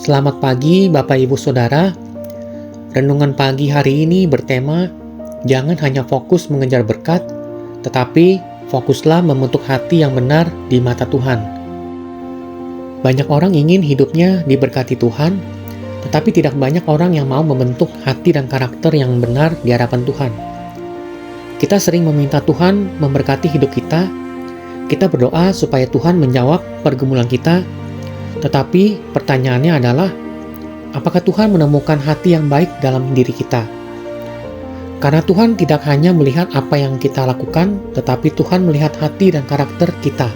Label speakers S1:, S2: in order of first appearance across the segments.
S1: Selamat pagi Bapak Ibu Saudara. Renungan pagi hari ini bertema, jangan hanya fokus mengejar berkat, tetapi fokuslah membentuk hati yang benar di mata Tuhan. Banyak orang ingin hidupnya diberkati Tuhan, tetapi tidak banyak orang yang mau membentuk hati dan karakter yang benar di hadapan Tuhan. Kita sering meminta Tuhan memberkati hidup kita. Kita berdoa supaya Tuhan menjawab pergumulan kita. Tetapi pertanyaannya adalah, apakah Tuhan menemukan hati yang baik dalam diri kita? Karena Tuhan tidak hanya melihat apa yang kita lakukan, tetapi Tuhan melihat hati dan karakter kita.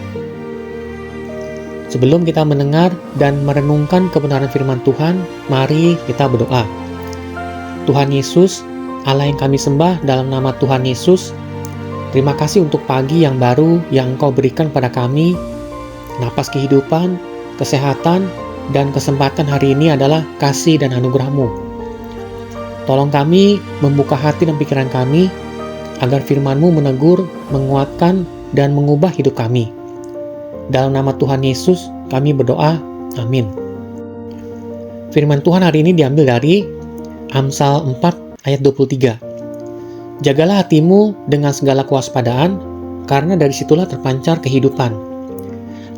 S1: Sebelum kita mendengar dan merenungkan kebenaran firman Tuhan, mari kita berdoa. Tuhan Yesus, Allah yang kami sembah dalam nama Tuhan Yesus, terima kasih untuk pagi yang baru yang Engkau berikan pada kami. Napas kehidupan, kesehatan, dan kesempatan hari ini adalah kasih dan anugerah-Mu. Tolong kami membuka hati dan pikiran kami, agar firman-Mu menegur, menguatkan, dan mengubah hidup kami. Dalam nama Tuhan Yesus, kami berdoa. Amin. Firman Tuhan hari ini diambil dari Amsal 4 ayat 23. Jagalah hatimu dengan segala kewaspadaan, karena dari situlah terpancar kehidupan.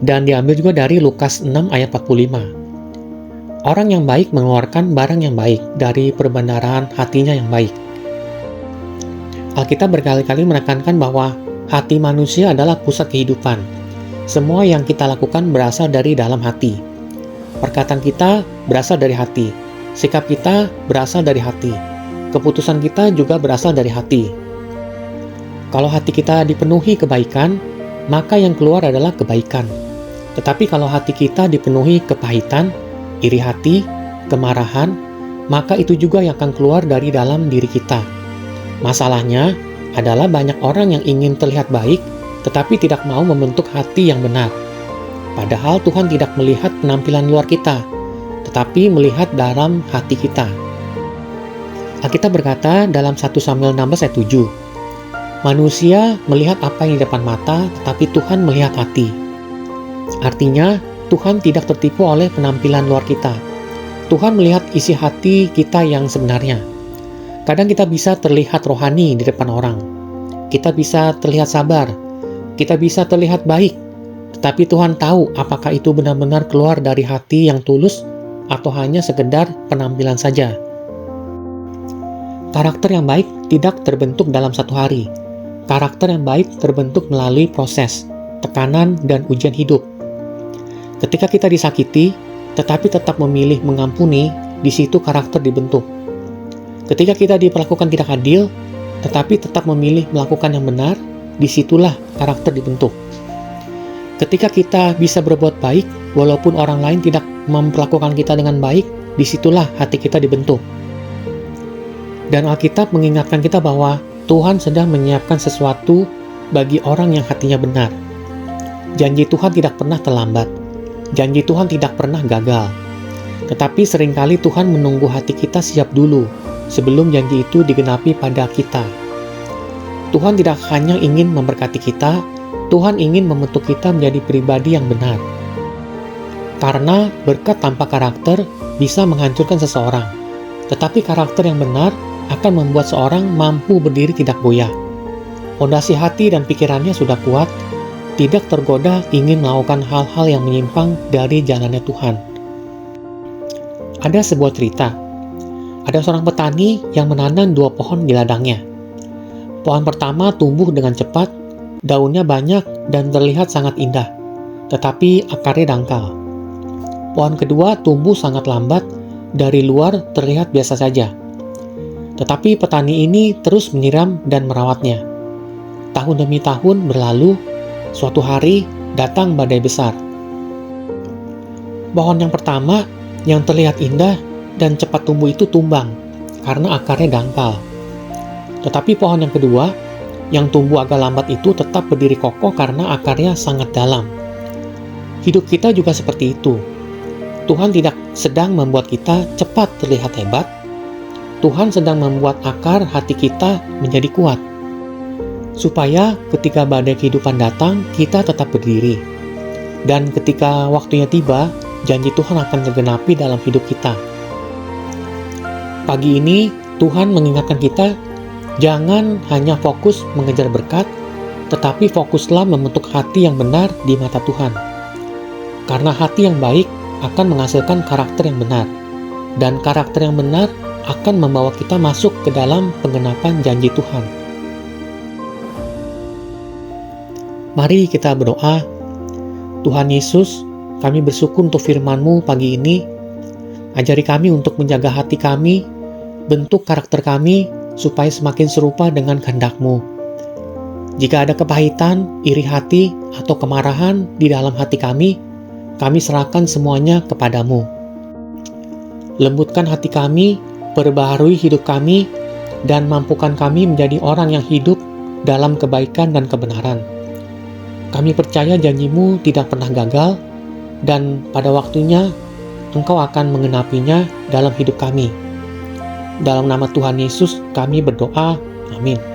S1: Dan diambil juga dari Lukas 6 ayat 45. Orang yang baik mengeluarkan barang yang baik dari perbendaharaan hatinya yang baik. Alkitab berkali-kali menekankan bahwa hati manusia adalah pusat kehidupan. Semua yang kita lakukan berasal dari dalam hati. Perkataan kita berasal dari hati. Sikap kita berasal dari hati. Keputusan kita juga berasal dari hati. Kalau hati kita dipenuhi kebaikan, maka yang keluar adalah kebaikan. Tetapi kalau hati kita dipenuhi kepahitan, iri hati, kemarahan, maka itu juga yang akan keluar dari dalam diri kita. Masalahnya adalah banyak orang yang ingin terlihat baik, tetapi tidak mau membentuk hati yang benar. Padahal Tuhan tidak melihat penampilan luar kita, tetapi melihat dalam hati kita. Alkitab berkata dalam 1 Samuel 16 ayat 7, manusia melihat apa yang di depan mata, tetapi Tuhan melihat hati. Artinya, Tuhan tidak tertipu oleh penampilan luar kita. Tuhan melihat isi hati kita yang sebenarnya. Kadang kita bisa terlihat rohani di depan orang. Kita bisa terlihat sabar. Kita bisa terlihat baik. Tetapi Tuhan tahu apakah itu benar-benar keluar dari hati yang tulus atau hanya sekedar penampilan saja. Karakter yang baik tidak terbentuk dalam satu hari. Karakter yang baik terbentuk melalui proses, tekanan, dan ujian hidup. Ketika kita disakiti, tetapi tetap memilih mengampuni, di situ karakter dibentuk. Ketika kita diperlakukan tidak adil, tetapi tetap memilih melakukan yang benar, disitulah karakter dibentuk. Ketika kita bisa berbuat baik, walaupun orang lain tidak memperlakukan kita dengan baik, disitulah hati kita dibentuk. Dan Alkitab mengingatkan kita bahwa Tuhan sedang menyiapkan sesuatu bagi orang yang hatinya benar. Janji Tuhan tidak pernah terlambat. Janji Tuhan tidak pernah gagal. Tetapi seringkali Tuhan menunggu hati kita siap dulu sebelum janji itu digenapi pada kita. Tuhan tidak hanya ingin memberkati kita, Tuhan ingin membentuk kita menjadi pribadi yang benar. Karena berkat tanpa karakter bisa menghancurkan seseorang. Tetapi karakter yang benar akan membuat seorang mampu berdiri tidak goyah. Fondasi hati dan pikirannya sudah kuat, tidak tergoda ingin melakukan hal-hal yang menyimpang dari jalannya Tuhan. Ada sebuah cerita. Ada seorang petani yang menanam 2 pohon di ladangnya. Pohon pertama tumbuh dengan cepat, daunnya banyak dan terlihat sangat indah, tetapi akarnya dangkal. Pohon kedua tumbuh sangat lambat, dari luar terlihat biasa saja. Tetapi petani ini terus menyiram dan merawatnya. Tahun demi tahun berlalu. Suatu hari datang badai besar. Pohon yang pertama yang terlihat indah dan cepat tumbuh itu tumbang karena akarnya dangkal. Tetapi pohon yang kedua yang tumbuh agak lambat itu tetap berdiri kokoh karena akarnya sangat dalam. Hidup kita juga seperti itu. Tuhan tidak sedang membuat kita cepat terlihat hebat. Tuhan sedang membuat akar hati kita menjadi kuat. supaya ketika badai kehidupan datang, kita tetap berdiri. Dan ketika waktunya tiba, janji Tuhan akan tergenapi dalam hidup kita. Pagi ini, Tuhan mengingatkan kita, jangan hanya fokus mengejar berkat, tetapi fokuslah membentuk hati yang benar di mata Tuhan. Karena hati yang baik akan menghasilkan karakter yang benar, dan karakter yang benar akan membawa kita masuk ke dalam penggenapan janji Tuhan. Mari kita berdoa. Tuhan Yesus, kami bersyukur untuk firman-Mu pagi ini. Ajari kami untuk menjaga hati kami, bentuk karakter kami, supaya semakin serupa dengan kehendak-Mu. Jika ada kepahitan, iri hati, atau kemarahan di dalam hati kami serahkan semuanya kepadamu. Lembutkan hati kami, perbaharui hidup kami, dan mampukan kami menjadi orang yang hidup dalam kebaikan dan kebenaran. Kami percaya janji-Mu tidak pernah gagal, dan pada waktunya Engkau akan mengenapinya dalam hidup kami. Dalam nama Tuhan Yesus kami berdoa, amin.